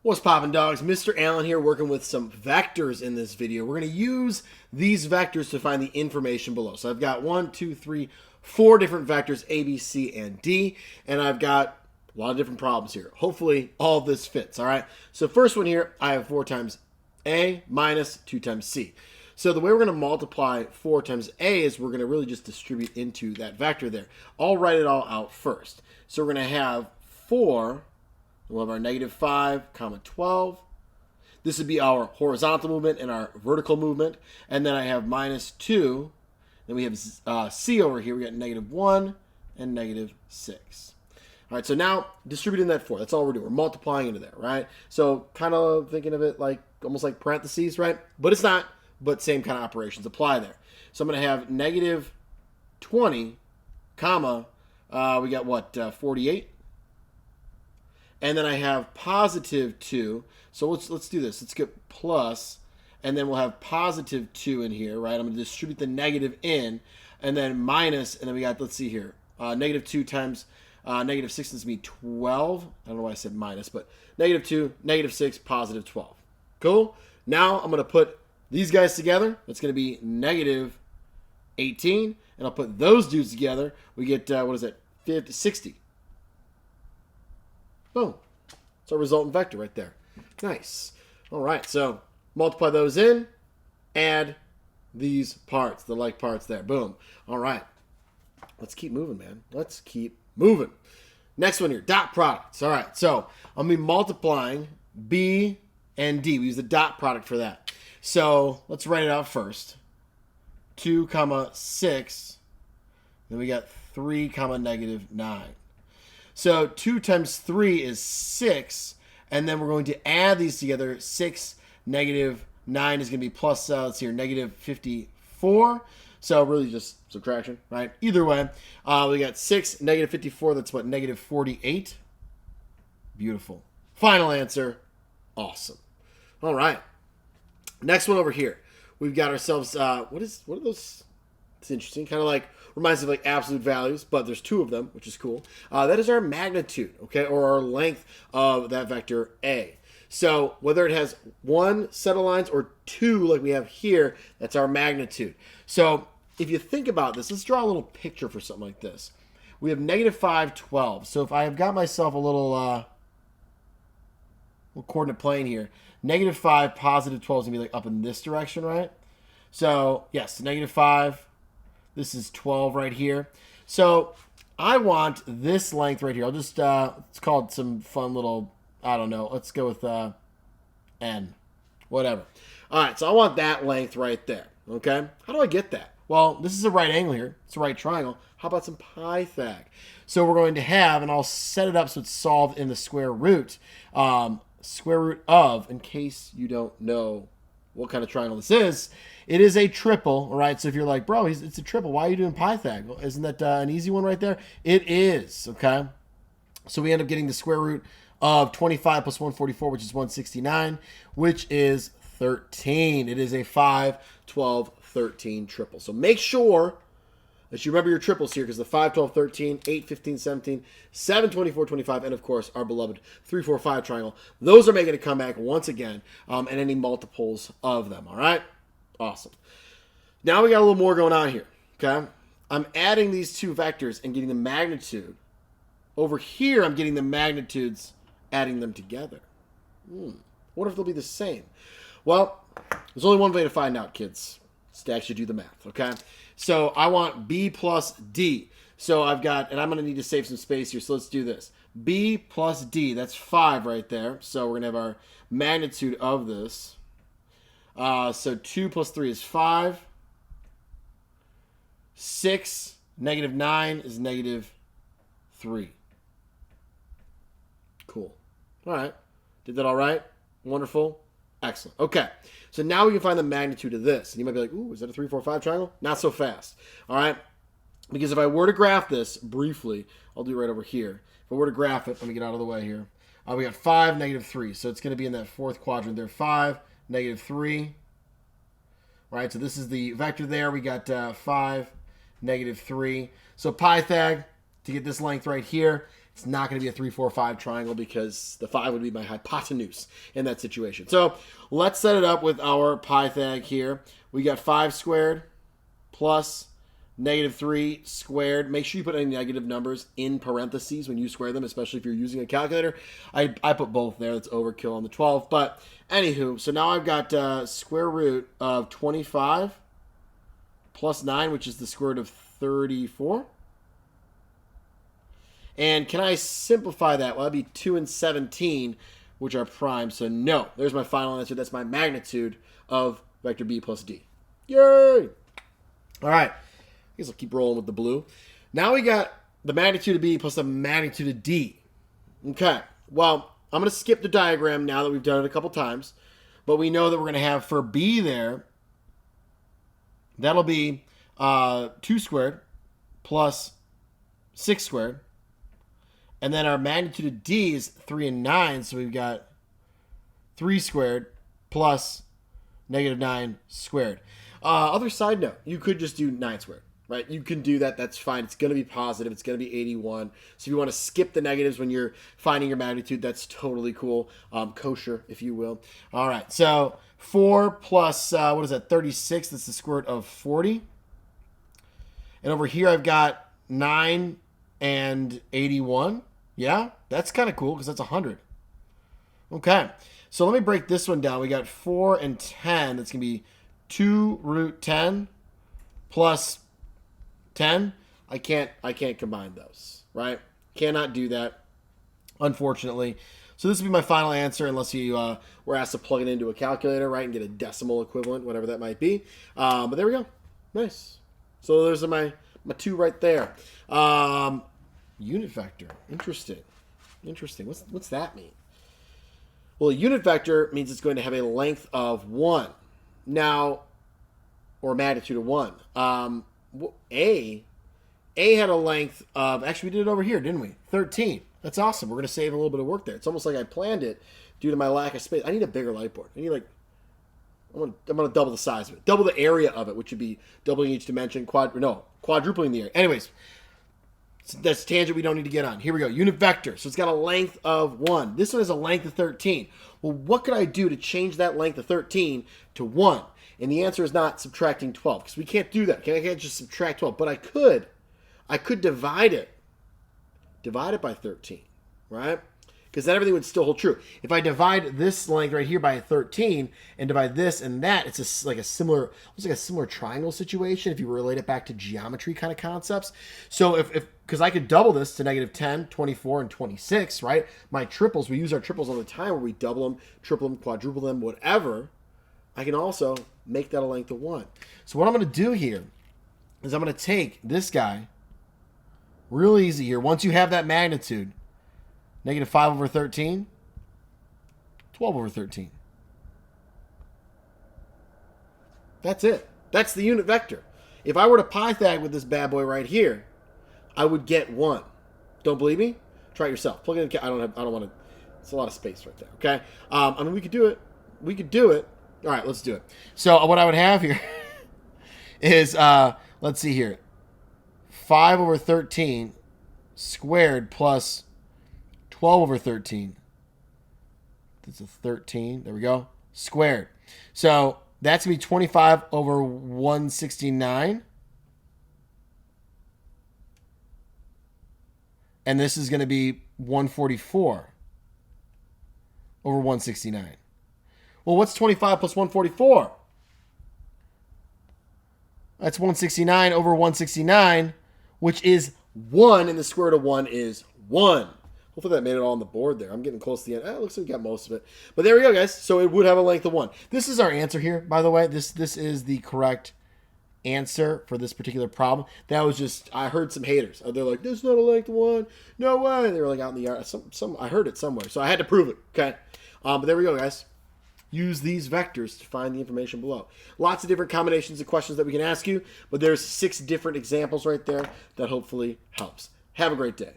What's poppin', dogs? Mr. Allen here working with some vectors in this video. We're going to use these vectors to find the information below. So I've got 1, 2, 3, 4 different vectors, A, B, C, and D. And I've got a lot of different problems here. Hopefully all of this fits, all right? So first one here, I have 4 times A minus 2 times C. So the way we're going to multiply 4 times A is we're going to really just distribute into that vector there. I'll write it all out first. So we're going to have 4... We'll have our negative 5, comma 12. This would be our horizontal movement and our vertical movement. And then I have minus 2. Then we have C over here. We got negative 1 and negative 6. All right, so now distributing that 4. That's all we're doing. We're multiplying into there, right? So kind of thinking of it like almost like parentheses, right? But it's not, but same kind of operations apply there. So I'm going to have negative 20, comma, we got what, 48? And then I have positive 2. So let's do this. Let's get plus, and then we'll have positive 2 in here, right? I'm going to distribute the negative in, and then minus, and then we got, let's see here, negative 2 times negative 6 is going to be 12. I don't know why I said minus, but negative 2, negative 6, positive 12. Cool? Now I'm going to put these guys together. That's going to be negative 18, and I'll put those dudes together. We get, what is it, 60. Boom. It's our resultant vector right there. Nice. All right, so multiply those in, add these parts, the like parts there. Boom. All right. Let's keep moving, man. Let's keep moving. Next one here, dot products. All right, so I'm going to be multiplying B and D. We use the dot product for that. So let's write it out first. 2, comma 6. Then we got 3, comma negative 9. So 2 times 3 is 6, and then we're going to add these together. 6, negative 9 is going to be plus, let's see here, negative 54. So really just subtraction, right? Either way, we got 6, negative 54. That's what, negative 48? Beautiful. Final answer. Awesome. All right. Next one over here. We've got ourselves, what are those? It's interesting. Kind of like, reminds me of like absolute values, but there's 2 of them, which is cool. That is our magnitude, okay, or our length of that vector A. So whether it has 1 set of lines or 2 like we have here, that's our magnitude. So if you think about this, let's draw a little picture for something like this. We have negative 5, 12. So if I have got myself a little coordinate plane here, negative 5, positive 12 is going to be like up in this direction, right? So yes, negative 5. This is 12 right here. So I want this length right here. I'll just, it's called some fun little, I don't know. Let's go with N. Whatever. All right, so I want that length right there. Okay? How do I get that? Well, this is a right angle here. It's a right triangle. How about some Pythag? So we're going to have, and I'll set it up so it's solved in the square root. Square root of, in case you don't know what kind of triangle this is, it is a triple, all right? So if you're like, bro, it's a triple. Why are you doing Pythag? Well, isn't that an easy one right there? It is, okay? So we end up getting the square root of 25 plus 144, which is 169, which is 13. It is a 5, 12, 13 triple. So make sure that you remember your triples here, because the 5, 12, 13, 8, 15, 17, 7, 24, 25, and of course our beloved 3, 4, 5 triangle. Those are making a comeback once again, and any multiples of them, all right? Awesome. Now we got a little more going on here, okay? I'm adding these 2 vectors and getting the magnitude. Over here, I'm getting the magnitudes, adding them together. What if they'll be the same? Well, there's only one way to find out, kids. It's to actually do the math, okay? So I want B plus D. So I've got, and I'm going to need to save some space here, so let's do this. B plus D, that's 5 right there. So we're going to have our magnitude of this. So 2 plus 3 is 5. 6, negative 9 is negative 3. Cool. All right. Did that all right? Wonderful. Excellent. Okay. So now we can find the magnitude of this. And you might be like, ooh, is that a 3, 4, 5 triangle? Not so fast. All right. Because if I were to graph this briefly, I'll do it right over here. If I were to graph it, let me get out of the way here. We got 5, negative 3. So it's going to be in that 4th quadrant there. 5, negative 3. All right. So this is the vector there. We got 5, negative 3. So Pythag, to get this length right here, It's not going to be a 3, 4, 5 triangle because the 5 would be my hypotenuse in that situation. So let's set it up with our Pythag here. We got 5 squared plus -3 squared. Make sure you put any negative numbers in parentheses when you square them, especially if you're using a calculator. I put both there. That's overkill on the 12. But anywho, so now I've got square root of 25 plus 9, which is the square root of 34. And can I simplify that? Well, that'd be 2 and 17, which are prime. So no, there's my final answer. That's my magnitude of vector b plus d. Yay! All right. I guess I'll keep rolling with the blue. Now we got the magnitude of b plus the magnitude of d. Okay. Well, I'm going to skip the diagram now that we've done it a couple times. But we know that we're going to have for b there, that'll be 2 squared plus 6 squared. And then our magnitude of d is 3 and 9. So we've got 3 squared plus -9 squared. Other side note, you could just do 9 squared, right? You can do that. That's fine. It's going to be positive. It's going to be 81. So if you want to skip the negatives when you're finding your magnitude, that's totally cool. Kosher, if you will. All right. So 4 plus, what is that, 36? That's the square root of 40. And over here, I've got 9 and 81. Yeah, that's kind of cool because that's 100. Okay, so let me break this one down. We got 4 and 10. That's going to be 2 root 10 plus 10. I can't combine those, right? Cannot do that, unfortunately. So this would be my final answer unless you were asked to plug it into a calculator, right, and get a decimal equivalent, whatever that might be. But there we go. Nice. So those are my 2 right there. Unit vector. Interesting. What's that mean? Well, a unit vector means it's going to have a length of 1. Now, or magnitude of 1. A had a length of, actually we did it over here, didn't we? 13. That's awesome. We're going to save a little bit of work there. It's almost like I planned it due to my lack of space. I need a bigger light board. I need I'm going to double the size of it. Double the area of it, which would be doubling each dimension, quadrupling the area. Anyways, that's a tangent we don't need to get on. Here we go. Unit vector. So it's got a length of 1. This one has a length of 13. Well, what could I do to change that length of 13 to 1? And the answer is not subtracting 12, because we can't do that. I can't just subtract 12. But I could divide it. Divide it by 13, right? Because then everything would still hold true. If I divide this length right here by 13 and divide this and that, it's like a similar triangle situation if you relate it back to geometry kind of concepts. So because I could double this to -10, 24, and 26, right? My triples, we use our triples all the time where we double them, triple them, quadruple them, whatever. I can also make that a length of 1. So what I'm going to do here is I'm going to take this guy, real easy here. Once you have that magnitude, -5 over 13, 12 over 13. That's it. That's the unit vector. If I were to Pythag with this bad boy right here, I would get 1. Don't believe me? Try it yourself. Plug it in. I don't want to. It's a lot of space right there. Okay. I mean, we could do it. All right, let's do it. So what I would have here is, let's see here, 5 over 13 squared plus 12 over 13. That's a 13. There we go. Squared. So that's going to be 25 over 169. And this is going to be 144 over 169. Well, what's 25 plus 144? That's 169 over 169, which is 1, and the square root of 1 is 1. Hopefully that made it all on the board there. I'm getting close to the end. It looks like we got most of it. But there we go, guys. So it would have a length of 1. This is our answer here, by the way. This is the correct answer for this particular problem. That was just, I heard some haters. They're like, this is not a length of 1. No way. They were like out in the yard. I heard it somewhere. So I had to prove it. Okay. But there we go, guys. Use these vectors to find the information below. Lots of different combinations of questions that we can ask you, but there's 6 different examples right there that hopefully helps. Have a great day.